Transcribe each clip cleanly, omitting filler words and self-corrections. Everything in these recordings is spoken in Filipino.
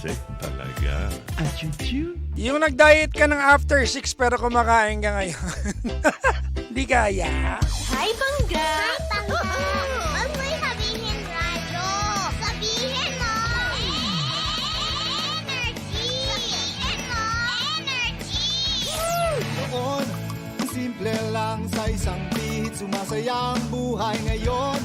Classic talaga. Achuchu. Yung nag-diet ka ng after 6 pero kumakain ka ngayon. Di kaya. Hi, Pangga! Hi, Pangga! Huwag mo'y sabihin radyo. Sabihin mo! Energy! Sabihin mo! Energy! Noon, simple lang sa isang bihit. Sumasaya ang buhay ngayon.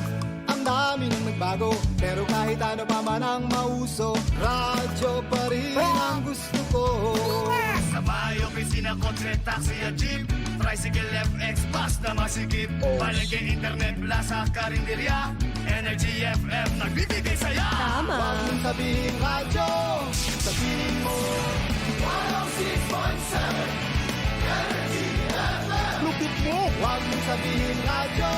Ang dami nang nagbago, pero kahit ano pa man ang mauso, radyo pa rin ang gusto ko. Sa bayo, pisina, kotse, taxi at jeep, tricycle, FX, bus na masikip, palengke, internet, plaza, karinderya, Energy FM, nagbibigay saya. Tama! Huwag mong sabihin radyo, sabihin mo 106.7 Energy FM. Lupit mo. Huwag mong sabihin radyo,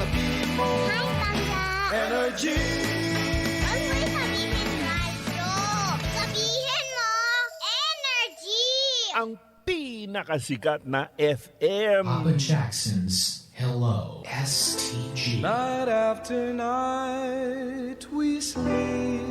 sabihin mo Hi, Pangga! Energy. Huwag mo'y sabihin radyo. Sabihin mo! Energy! Ang pinakasikat na FM. Papa Jackson's Hello STG. Night after night we sleep.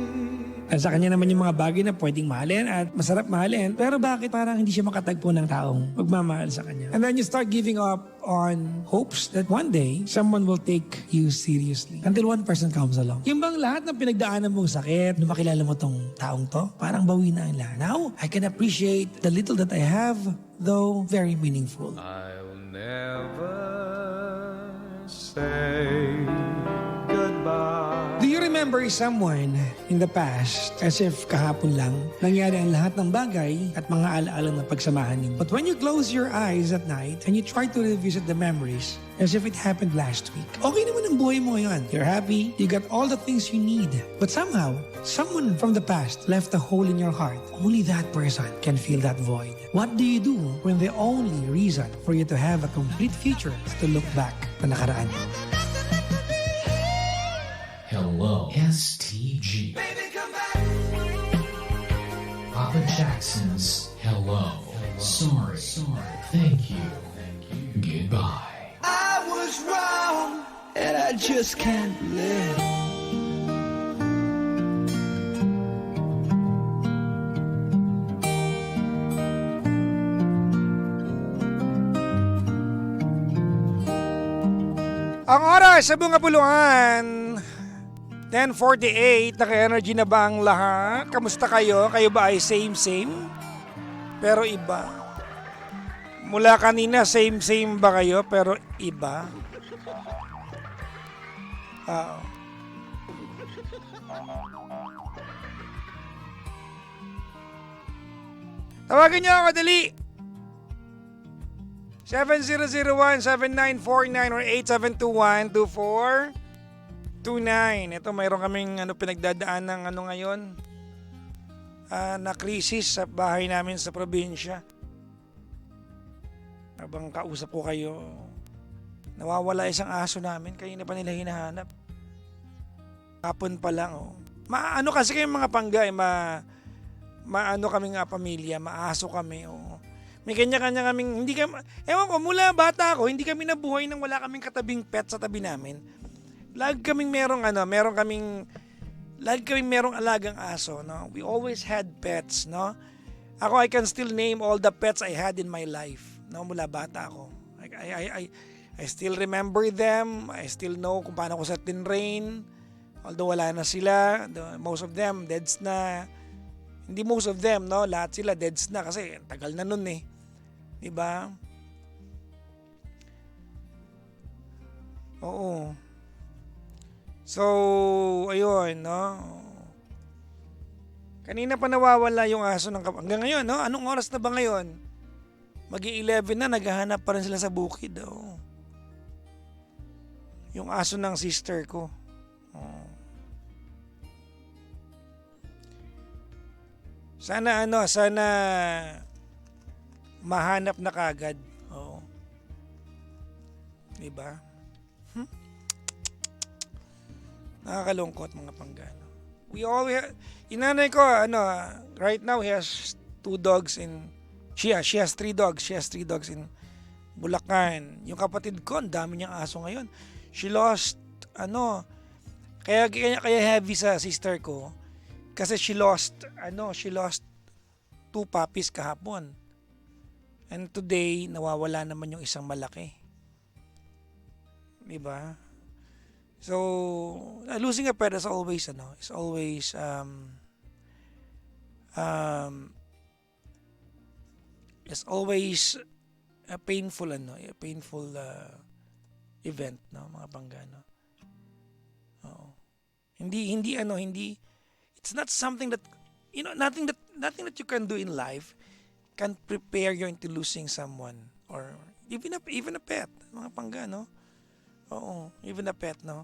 At sa kanya naman yung mga bagay na pwedeng mahalin at masarap mahalin. Pero bakit parang hindi siya makatagpo ng taong magmamahal sa kanya? And then you start giving up on hopes that one day, someone will take you seriously. Until one person comes along. Yung bang lahat ng pinagdaanan mong sakit, nung makilala mo tong taong to, parang bawi na ang lahat. Now, I can appreciate the little that I have, though very meaningful. I'll never say goodbye. Do you remember someone in the past as if kahapon lang nangyari ang lahat ng bagay at mga alaala ng pagsamahan ninyo? But when you close your eyes at night and you try to revisit the memories as if it happened last week, okay naman ang buhay mo ngayon. You're happy, you got all the things you need. But somehow, someone from the past left a hole in your heart. Only that person can fill that void. What do you do when the only reason for you to have a complete future is to look back sa nakaraan? Hello STG. Papa Jackson's Hello. Sorry. Thank you. Goodbye. I was wrong and I just can't live. Ang oras sa Bunga Buluhan, 10:48, naka-energy na ba ang lahat? Kamusta kayo? Kayo ba ay same? Pero iba? Mula kanina, same ba kayo? Pero iba? Oo. Tawagan niyo ako, dali! 7001-7949 or 8721-2429. Ito, mayroon kaming pinagdadaan ng ngayon. Na krisis sa bahay namin sa probinsya. Habang kausap ko kayo, nawawala isang aso namin. Kayo na pa nila hinahanap. Hapon pa lang. Oh. Maano kasi kayong mga Pangga, maano kami nga pamilya, maaso kami. Oh. May kanya-kanya kaming, hindi kami, ewan ko, mula bata ako, hindi kami nabuhay nang wala kaming katabing pet sa tabi namin. Lagi kaming merong alagang aso, no? We always had pets, no? Ako, I can still name all the pets I had in my life, no? Mula bata ako. I still remember them, I still know kung paano ko sa tinrain, although wala na sila, most of them, deads na. Hindi most of them, no? Lahat sila deads na kasi tagal na nun eh. Diba? Oo. So, ayun, no? Kanina pa nawawala yung aso ng hanggang ngayon, no? Anong oras na ba ngayon? Mag-11 na, naghahanap pa rin sila sa bukid, oh. Yung aso ng sister ko. Oh. Sana mahanap na kagad. Oo. Diba? Nakakalungkot mga Pangga. We all inanay ko right now he has 2 dogs in she has 3 dogs. She has 3 dogs in Bulacan. Yung kapatid ko, ang dami niyang aso ngayon. She lost kaya heavy sa sister ko. Kasi she lost two puppies kahapon. And today, nawawala naman yung isang malaki. Diba? So, losing a pet is always, it's always a painful, event, no, mga Pangga, no? Oo. Hindi, it's not something that, nothing that you can do in life can prepare you into losing someone or even a pet, mga Pangga, no? Oo, even a pet, no?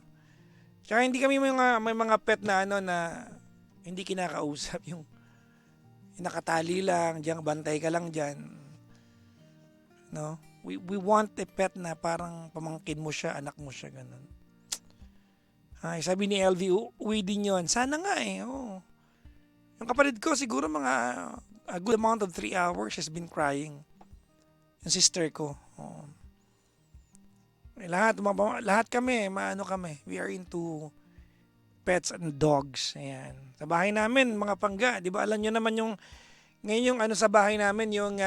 Tsaka hindi kami may mga pet na na hindi kinakausap, yung nakatali lang, diyan bantay ka lang diyan. No? We want a pet na parang pamangkin mo siya, anak mo siya, ganun. Ay, sabi ni LV, uwi din yun. Sana nga eh, oo. Yung kapatid ko, siguro mga a good amount of 3 hours has been crying. Yung sister ko. Oo. Eh, lahat kami, kami. We are into pets and dogs. Ayan. Sa bahay namin, mga Pangga, di ba alam nyo naman ngayon yung sa bahay namin, yung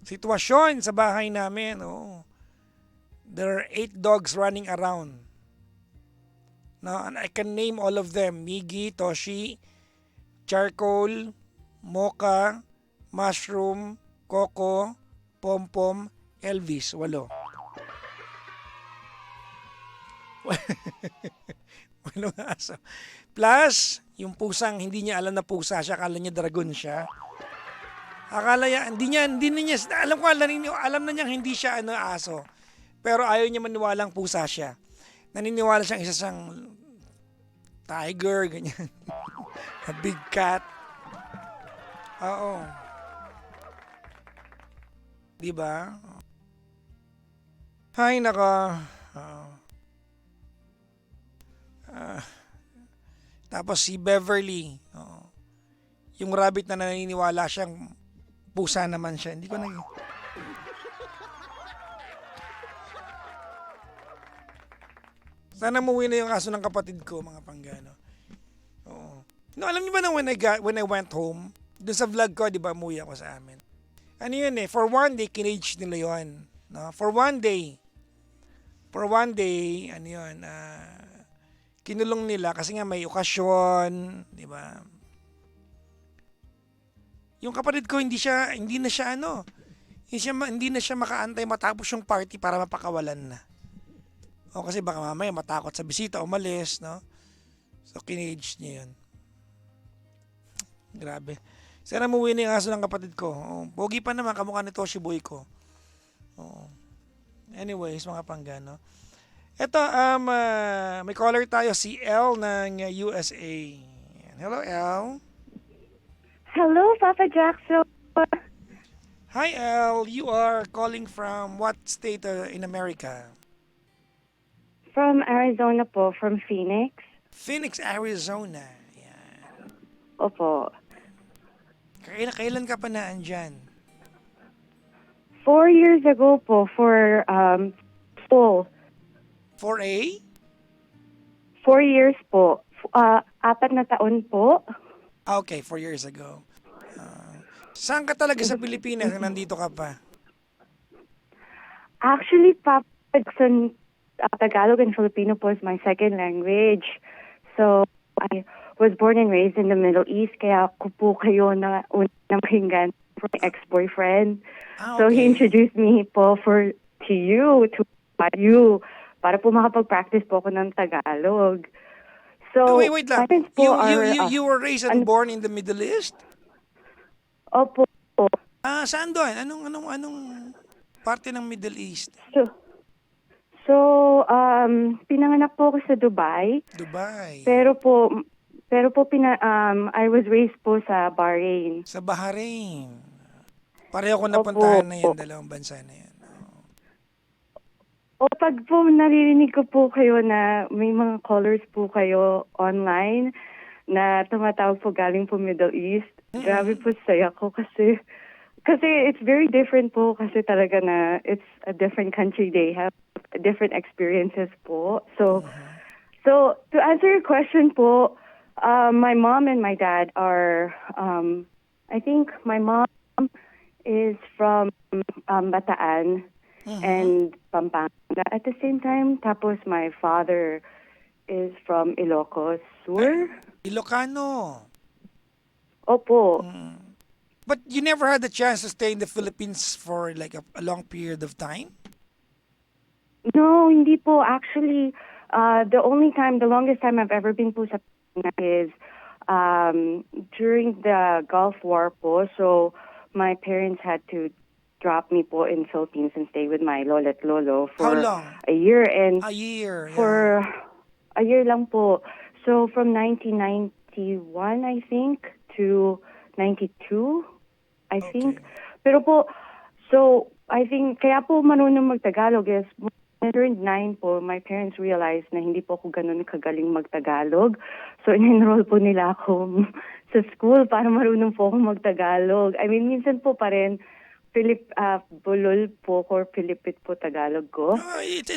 sitwasyon sa bahay namin. Oh. There are 8 dogs running around. No, and I can name all of them. Miggy, Toshi, Charcoal, Mocha, Mushroom, Coco, Pompom, Elvis. 8. Walong aso. Plus, yung pusang hindi niya alam na pusa siya, akala niya dragon siya. Akala niya, hindi niya, alam na niya hindi siya aso. Pero ayaw niya maniwalang pusa siya. Naniniwala siyang isa siyang tiger, ganyan. A big cat. Oo. Diba? Hay, naka. Tapos si Beverly. Yung rabbit na naniniwala siyang pusa naman siya. Hindi ko Sana umuwi na yung aso ng kapatid ko, mga Pangga, no? Oo. No, alam niyo ba na when I went home, doon sa vlog ko, di ba, umuwi ako sa amin. Ano yun for one day, kinage nila yun. No? For one day, kinulong nila kasi nga may okasyon, di ba? Yung kapatid ko, hindi na siya makaantay matapos yung party para mapakawalan na. O kasi baka mamaya matakot sa bisita, umalis, no? So, kinage niya yun. Grabe. Sana muwi na yung aso ng kapatid ko. Pogi pa naman, kamukha ni Toshi Boy ko. Anyways, mga Pangga, no? Ito, may caller tayo, si L ng USA. Hello, L. Hello, Papa Jackson. Hi, L. You are calling from what state in America? From Arizona po, from Phoenix. Phoenix, Arizona. Yan. Opo. Kailan ka pa na andyan? 4 years ago po for full. For a? 4 years po. 4 na taon po. Okay, 4 years ago. Saan ka talaga sa Pilipinas na nandito ka pa? Actually, Papa Jackson, Tagalog and Filipino po is my second language. So, I was born and raised in the Middle East, kaya ako po kayo na unang pakinggan from my ex-boyfriend. Okay. So, he introduced me po to you, para po makapag-practice po ako ng Tagalog. So, wait lang. parents po You were raised and born in the Middle East? Opo. Saan doon? Anong parte ng Middle East? So, pinanganak po ako sa Dubai. Dubai. Pero po I was raised po sa Bahrain. Sa Bahrain. Pareho ko napuntahan na yan, dalawang bansa na yan. O pag po naririnig ko po kayo na may mga callers po kayo online na tumatawag po galing po Middle East, grabe po saya ko kasi it's very different po kasi talaga na it's a different country, they have different experiences po. So to answer your question po, My mom and my dad are, I think my mom is from Bataan and Pampanga at the same time. Tapos my father is from Ilocos Sur. Ilocano. Opo. But you never had the chance to stay in the Philippines for like a long period of time? No, hindi po. Actually, the longest time I've ever been po sa Pilipinas is during the Gulf War po. So my parents had to drop me po in Philippines and stay with my lola at lolo for How long? a year. And A year. for a year lang po. So from 1991, I think, to 92, I think. Pero po, so I think, kaya po marunong mag-Tagalog is, when I turned 9 po, my parents realized na hindi po ako ganun kagaling mag-Tagalog. So in-enroll po nila ako sa school para marunong po ako mag-Tagalog. I mean, minsan po pa rin, bulol po or Pilipit po Tagalog ko.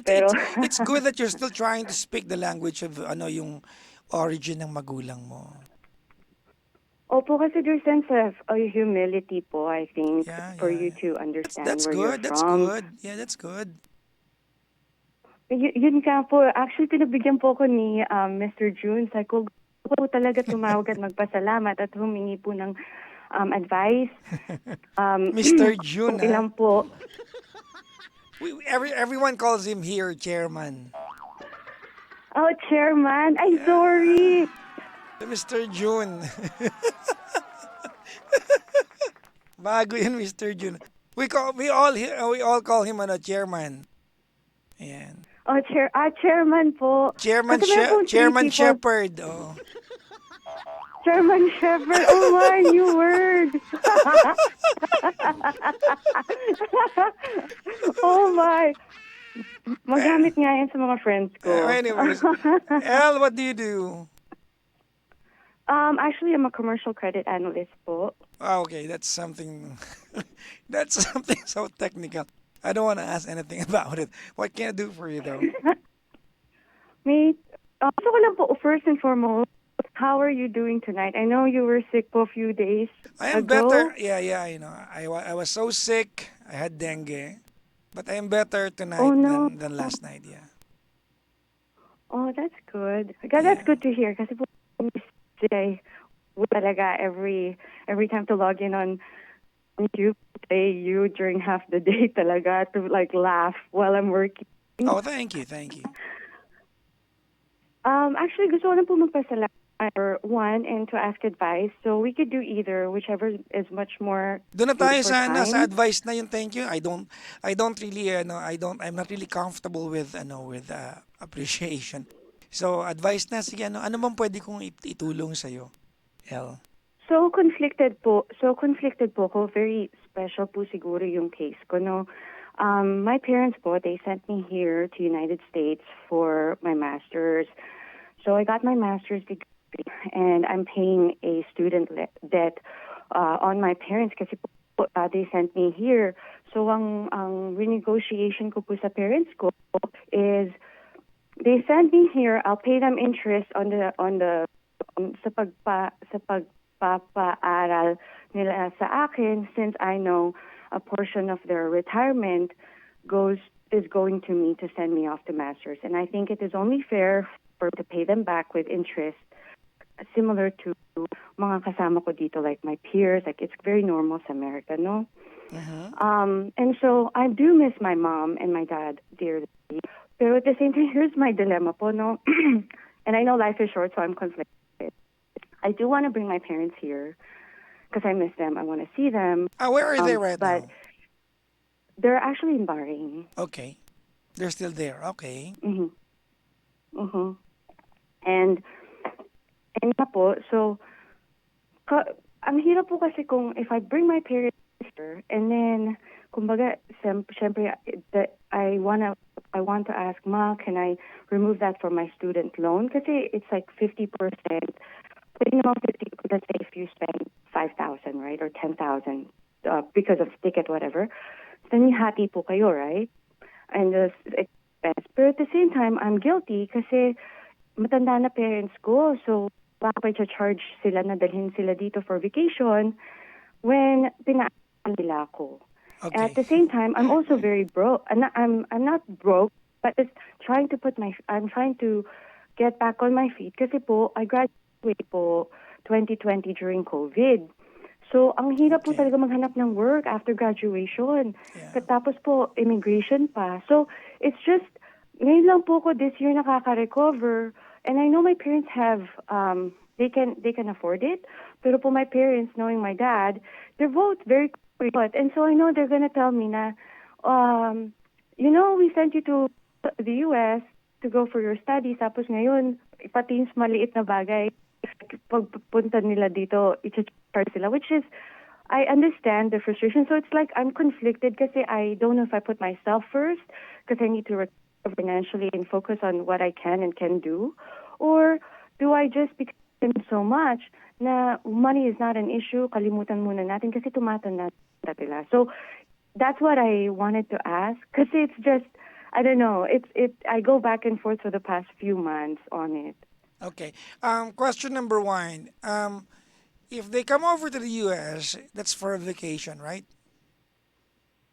Pero It's good that you're still trying to speak the language of yung origin ng magulang mo. Opo, kasi there's sense of humility po, I think, Yeah, for yeah. you to understand That's where good. you're That's from. good. Yeah, that's good. Yun ka po. Actually, pinabigyan po ko ni Mr. June. Sabi ko, gusto ko talaga tumawag at magpasalamat at humingi po ng advice. Mr. June, kung ilan po. Everyone calls him here Chairman. Oh, Chairman. Ay, sorry. Mr. June. Bago yun, Mr. June. We all call him Chairman. Ayan. Oh, Chairman po. Chairman Kasi meron pong Chairman three people. Shepherd. Oh. Chairman Shepherd. Oh my, new word. Oh my. Magamit nga yan sa mga friends ko. Anyways, Elle, what do you do? Actually, I'm a commercial credit analyst po. Oh, okay, that's something. That's something so technical. I don't want to ask anything about it. What can I do for you, though? Gusto ko lang po, first and foremost, how are you doing tonight? I know you were sick for a few days I am ago. better. Yeah, you know, I was so sick. I had dengue, but I am better tonight Oh, no. than last night. Yeah. Oh, that's good. God, that's good to hear. Kasi po, today, talaga every time to log in on YouTube, say you during half the day talaga to like laugh while I'm working. Oh, thank you. Actually, gusto ko lang po magpasalamat for one and to ask advice. So we could do either, whichever is much more. Doon na tayo for sa time. advice na yun. Thank you. I'm not really comfortable with appreciation. So advice na, sige, ano bang pwede kong itulong sa iyo, Elle? So conflicted po ko. Very special po siguro yung case ko, no? My parents po, they sent me here to United States for my master's. So I got my master's degree and I'm paying a student debt on my parents kasi po, they sent me here. So ang renegotiation ko po sa parents ko is they sent me here, I'll pay them interest on the sa pagpapaaral nila sa akin since I know a portion of their retirement is going to me to send me off to masters. And I think it is only fair to pay them back with interest similar to mga kasama ko dito, like my peers. Like it's very normal sa America, no? And so I do miss my mom and my dad dearly. Pero at the same time, here's my dilemma po, no? And I know life is short, so I'm conflicted. I do want to bring my parents here because I miss them. I want to see them. Where are they right but now? They're actually in Bahrain. Okay. They're still there. Okay. And na po, so ang hirap po kasi kung if I bring my parents here and then kumbaga syempre I want to ask Ma, can I remove that from my student loan kasi it's like 50%. But you know, 50, let's say if you spend 5,000, right, or 10,000 because of ticket, whatever, then you hati po kayo, right? And the expense. But at the same time, I'm guilty kasi matanda na parents ko. So bakit charge sila na dalhin sila dito for vacation when pinaaral nila ako. Okay. At the same time, I'm also very broke. I'm not broke, but just I'm trying to get back on my feet kasi po, I graduated po 2020 during COVID. So, ang hirap po Okay. talaga maghanap ng work after graduation. Yeah. Tapos po, immigration pa. So, it's just, ngayon lang po ko this year nakaka-recover. And I know my parents have, they can afford it. Pero po my parents, knowing my dad, they're both very good. And so I know they're gonna tell me na, we sent you to the US to go for your studies. Tapos ngayon, pati yung maliit na bagay, pagpunta nila dito, i-charge sila, which is, I understand the frustration. So it's like I'm conflicted kasi I don't know if I put myself first because I need to recover financially and focus on what I can and can do. Or do I just become so much na money is not an issue, kalimutan muna natin kasi tumatanda sila. So that's what I wanted to ask kasi it's just, I don't know, I go back and forth for the past few months on it. Okay. Question number 1. If they come over to the US, that's for a vacation, right?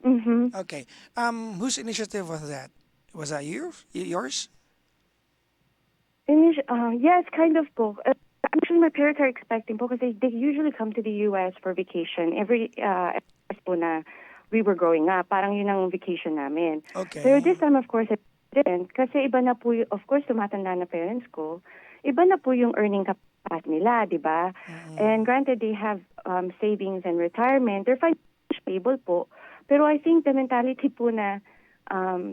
Mm-hmm. Okay. Whose initiative was that? Was that yours? Yes, kind of po. Actually, my parents are expecting po because they usually come to the U.S. for vacation every po na we were growing up. Parang yun ang vacation namin. Okay. Pero this time, of course, it didn't. Kasi iba na po, of course, tumatanda na parents ko. Iba na po yung earning capacity nila, di ba? And granted, they have savings and retirement. They're financially stable po. Pero I think the mentality po na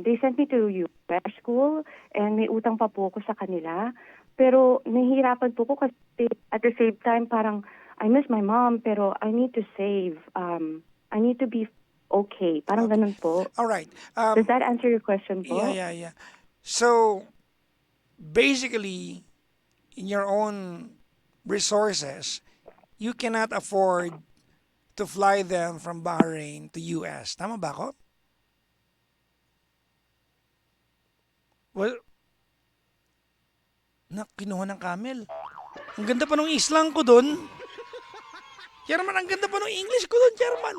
they sent me to U.S. school and may utang pa po ako sa kanila. Pero nahihirapan po ko kasi at the same time parang I miss my mom pero I need to save. I need to be okay. Parang ganun po. All right. Does that answer your question po? Yeah. So, basically, in your own resources, you cannot afford to fly them from Bahrain to US. Tama ba ako? Well, kinuha ng camel. Ang ganda pa nung islang ko doon. Chairman, ang ganda pa nung English ko doon, Chairman.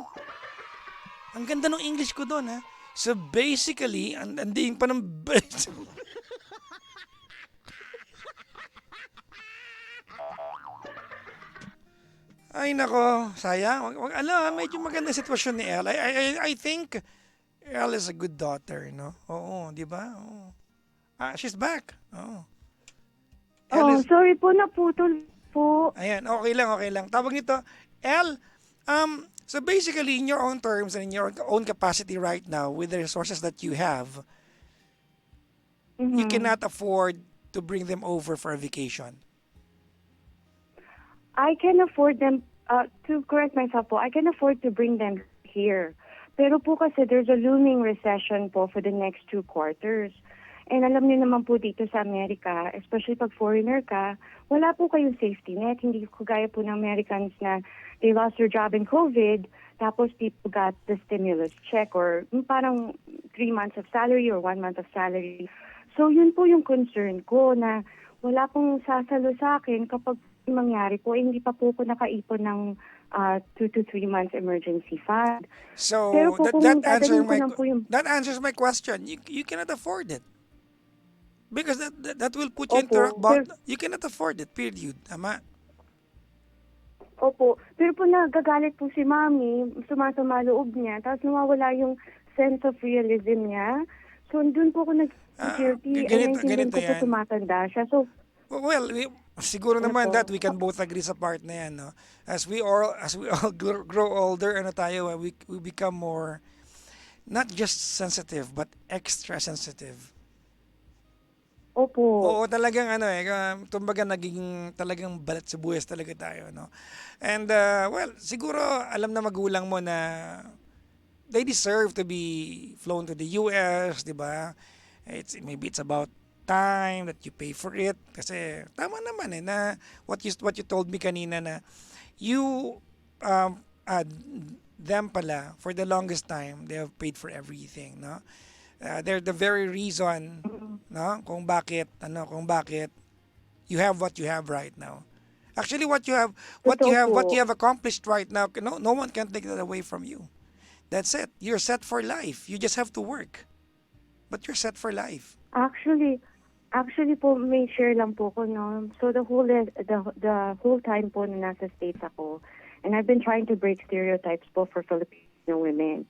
Ang ganda nung English ko doon, ha. So basically, andiin pa ng Ay nako, sayang. Medyo maganda sitwasyon ni Elle. I think Elle is a good daughter, no? Oo, di ba? Oo. She's back. Oo. Sorry po, naputol po. Ayan, okay lang. Tawag nito, Elle, so basically, in your own terms and in your own capacity right now, with the resources that you have, you cannot afford to bring them over for a vacation. I can afford them, to correct myself po, I can afford to bring them here. Pero po kasi there's a looming recession po for the next 2 quarters. And alam niyo naman po dito sa Amerika, especially pag foreigner ka, wala po kayong safety net. Hindi ko gaya po ng Americans na they lost their job in COVID, tapos people got the stimulus check or parang 3 months of salary or 1 month of salary. So yun po yung concern ko na wala pong sasalo sa akin kapag mangyari po, hindi pa po ko nakaipon ng 2 to 3 months emergency fund. So Pero po kung dadalhin ko lang po yung... that answers my question. You cannot afford it. Because that will put you into rock Opo, bottom. You cannot afford it, period. Tama? Opo. Pero po nagagalit po si Mami, sumasama loob niya, tapos nawawala yung sense of realism niya. So, doon po ako nag-guilty. Ganito ko po yan. tumatanda siya. So, Well, siguro Ano naman po? that we can both agree sa part na yan, no? As we all grow older, we become more not just sensitive but extra sensitive. opo. Oo, talagang kumbaga naging talagang balat sa buwes talaga tayo, no? And well, siguro alam na magulang mo na they deserve to be flown to the US, 'di ba? Maybe it's about time that you pay for it kasi tama naman na what you told me kanina na you them pala for the longest time they have paid for everything, no? They're the very reason, no, kung bakit you have what you have right now. Actually, what you have, Totoo what you po. have accomplished right now, no one can take that away from you. That's it. You're set for life. You just have to work, but you're set for life. Actually, actually po, may share lang po ko, no? So the whole time po na nasa States ako, and I've been trying to break stereotypes po for Filipino women.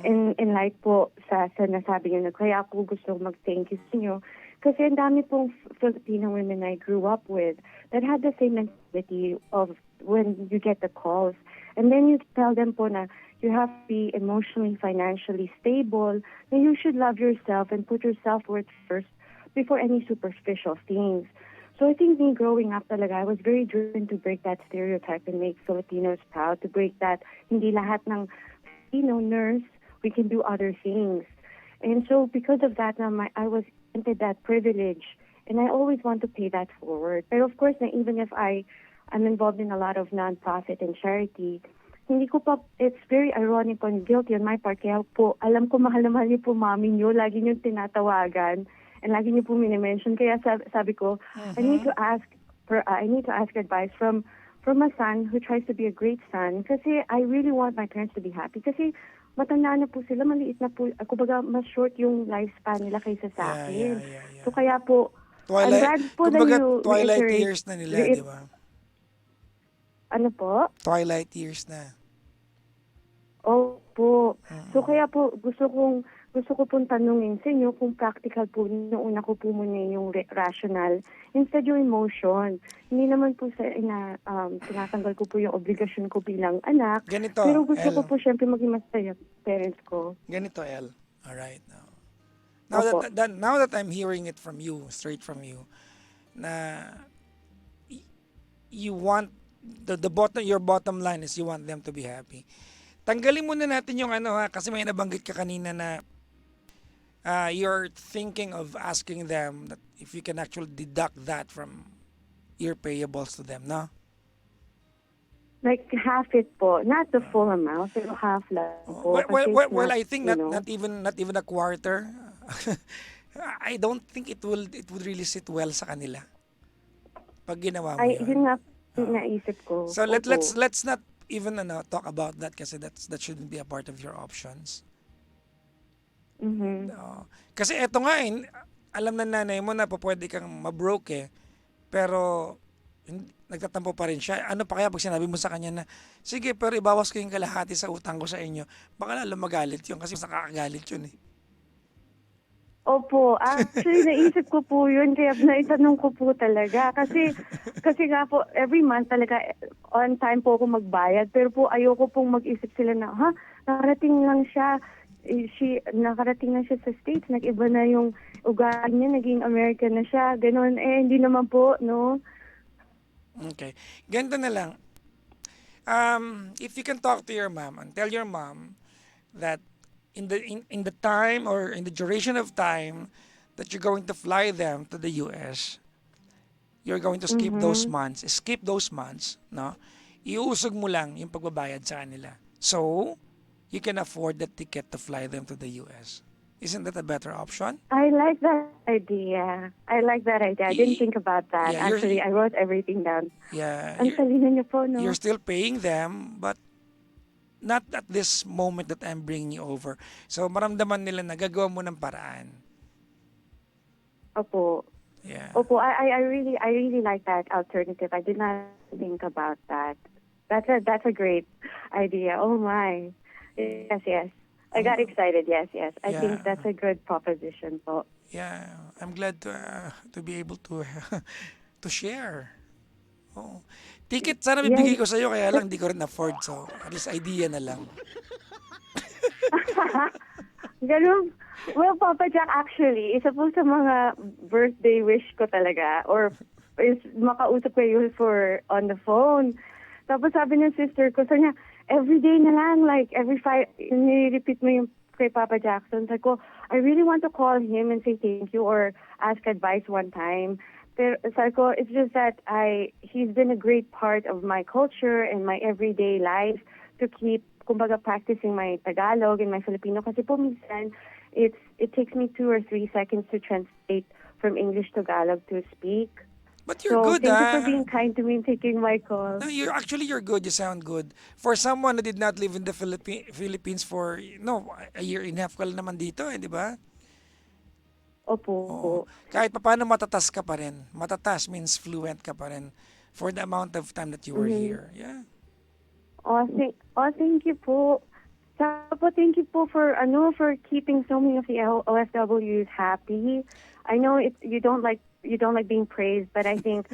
In like po sa nasabi niyo, kaya ako gusto mag-thank you sa inyo. Kasi ang dami pong Filipino women I grew up with that had the same mentality of when you get the calls. And then you tell them po na you have to be emotionally, financially stable, that you should love yourself and put your self-worth first before any superficial things. So I think me growing up talaga, I was very driven to break that stereotype and make Filipinos proud, to break that hindi lahat ng Filipino nurse, we can do other things. And so because of that, I was granted that privilege, and I always want to pay that forward. But of course, even if I'm involved in a lot of non-profit and charity, hindi ko pa, it's very ironic and guilty on my part. Kaya po, alam ko mahal na mahal niyo po mami niyo, lagi niyo tinatawagan, and lagi niyo po minimension. Kaya sabi ko, I need to ask advice from a son who tries to be a great son. Kasi I really want my parents to be happy. Kasi matanda na po sila, maliit na po, kumbaga mas short yung lifespan nila kaysa sa akin. Yeah. So kaya po, I'm Twilight, glad po that kumbaga, you twilight reiterate- years na nila, di ba? Ano po? Twilight years na. Opo. So kaya po gusto ko pong tanungin sa inyo kung practical po, una ko po muna yung rational, instead yung emotion. Hindi naman po tinatanggal ko po yung obligasyon ko bilang anak. Ganito, Pero gusto El. ko po syempre maging masaya parents ko. Ganito, El. Alright, now. Opo. Now that I'm hearing it from you, straight from you, na you want, your bottom line is you want them to be happy. Tanggalin muna natin yung kasi may nabanggit ka kanina na you're thinking of asking them that if you can actually deduct that from your payables to them, no? Like half it po, not the full amount, pero half lang po. Kasi it's Well, not, I think you know, not even a quarter. I don't think it would really sit well sa kanila pag ginawa mo yun. yun nga yung naisip ko. So Opo. let's not even talk about that kasi that shouldn't be a part of your options. Mhm. No. Kasi eto nga alam na nanay mo na pwede kang mabroke pero nagtatampo pa rin siya. Ano pa kaya pag sinabi mo sa kanya na, sige, pero ibawas ko yung kalahati sa utang ko sa inyo, baka lalo magalit yun kasi mas nakakagalit yun eh. Opo, actually naisip ko po yun, kaya naitanong ko po talaga. Kasi nga po, every month talaga on time po ako magbayad. Pero po ayoko pong mag-isip sila na, nakarating lang siya sa States, nag-iba na yung ugali niya, naging American na siya, gano'n. Hindi naman po, no? Okay. Ganito na lang. If you can talk to your mom and tell your mom that in the time or in the duration of time that you're going to fly them to the US, you're going to skip those months. Skip those months, no? Iusog mo lang yung pagbabayad sa kanila. So, you can afford the ticket to fly them to the US. Isn't that a better option? I like that idea. I didn't think about that. Yeah, Actually, I wrote everything down. Yeah. Ang talino niyo po, no? You're still paying them, but not at this moment that I'm bringing you over. So, maramdaman nila na gagawa mo ng paraan. Opo. Yeah. Opo, I really like that alternative. I did not think about that. That's a great idea. Oh my. Yes. I got excited. Yes. I Yeah. think that's a good proposition po. Yeah, I'm glad to be able to to share. Oh. Ticket sana bibigay ko sa iyo kaya lang di ko rin afford, so at least idea na lang. Ganun. Well, Papa Jack, actually, isa po sa mga birthday wish ko talaga, or is makausap kayo for on the phone. Tapos sabi ng sister ko, sabi niya, everyday na lang, like every 5, nire-repeat mo yung kay Papa Jackson. Sabi ko, I really want to call him and say thank you or ask advice one time. Pero sabi ko, it's just that he's been a great part of my culture and my everyday life to keep, kumbaga, practicing my Tagalog and my Filipino. Kasi po minsan, it takes me 2 or 3 seconds to translate from English to Tagalog to speak. But you're So good, thank you for ah. being kind to me and taking my call. No, you're good. You sound good. For someone who did not live in the Philippines for no a year and a half ka lang naman dito, di ba? Oo. Opo. Kahit papaano matatas ka pa rin. Matatas means fluent ka pa rin for the amount of time that you were Mhm. here. Yeah. Thank you po. Saka po, thank you po for for keeping so many of the OFWs happy. I know you don't like being praised, but I think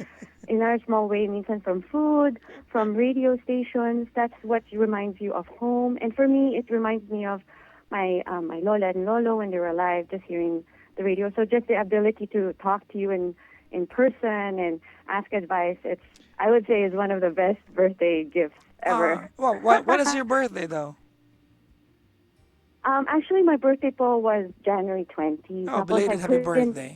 in our small way, minsan from food, from radio stations, that's what reminds you of home. And for me, it reminds me of my lola and lolo when they were alive, just hearing the radio. So just the ability to talk to you in person and ask advice, I would say is one of the best birthday gifts ever. Well, what is your birthday though? Actually, my birthday po was January 20. Oh, Tapos belated happy birthday.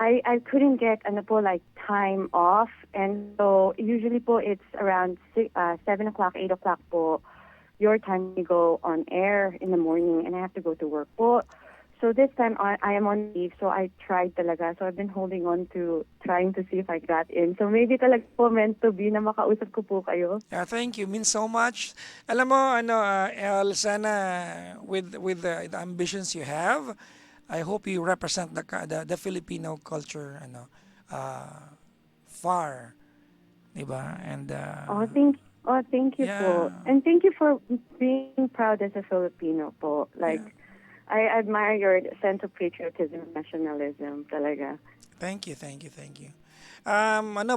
I couldn't get like time off, and so usually po it's around 7 o'clock, 8 o'clock po your time to go on air in the morning, and I have to go to work po. So this time I am on leave, so I tried talaga. So I've been holding on to trying to see if I got in. So maybe talaga po meant to be na makausap ko po kayo. Yeah, thank you. Means so much. Alam mo, El, sana with the ambitions you have, I hope you represent the Filipino culture, far, diba? And Thank you yeah. po. And thank you for being proud as a Filipino po. Like, I admire your sense of patriotism and nationalism talaga. Thank you.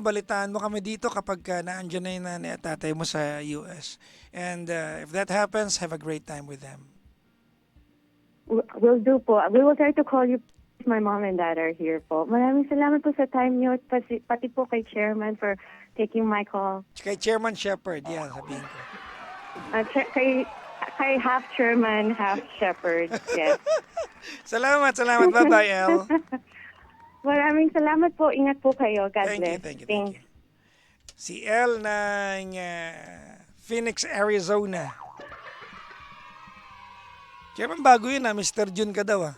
Balitaan mo kami dito kapag naandyan na yung nanay at tatay mo sa US. And if that happens, have a great time with them. We'll do po. We will try to call you if my mom and dad are here po. Maraming salamat po sa time niyo. Pati po kay Chairman for taking my call. Kay Chairman Shepherd, yan, sabihin ko. Kay half Chairman, half Shepherd. Yes. Salamat. Bye-bye, El. Maraming salamat po. Ingat po kayo. God bless. Thank you. Si El ng Phoenix, Arizona. Chairman, bago yun Mr. June ka daw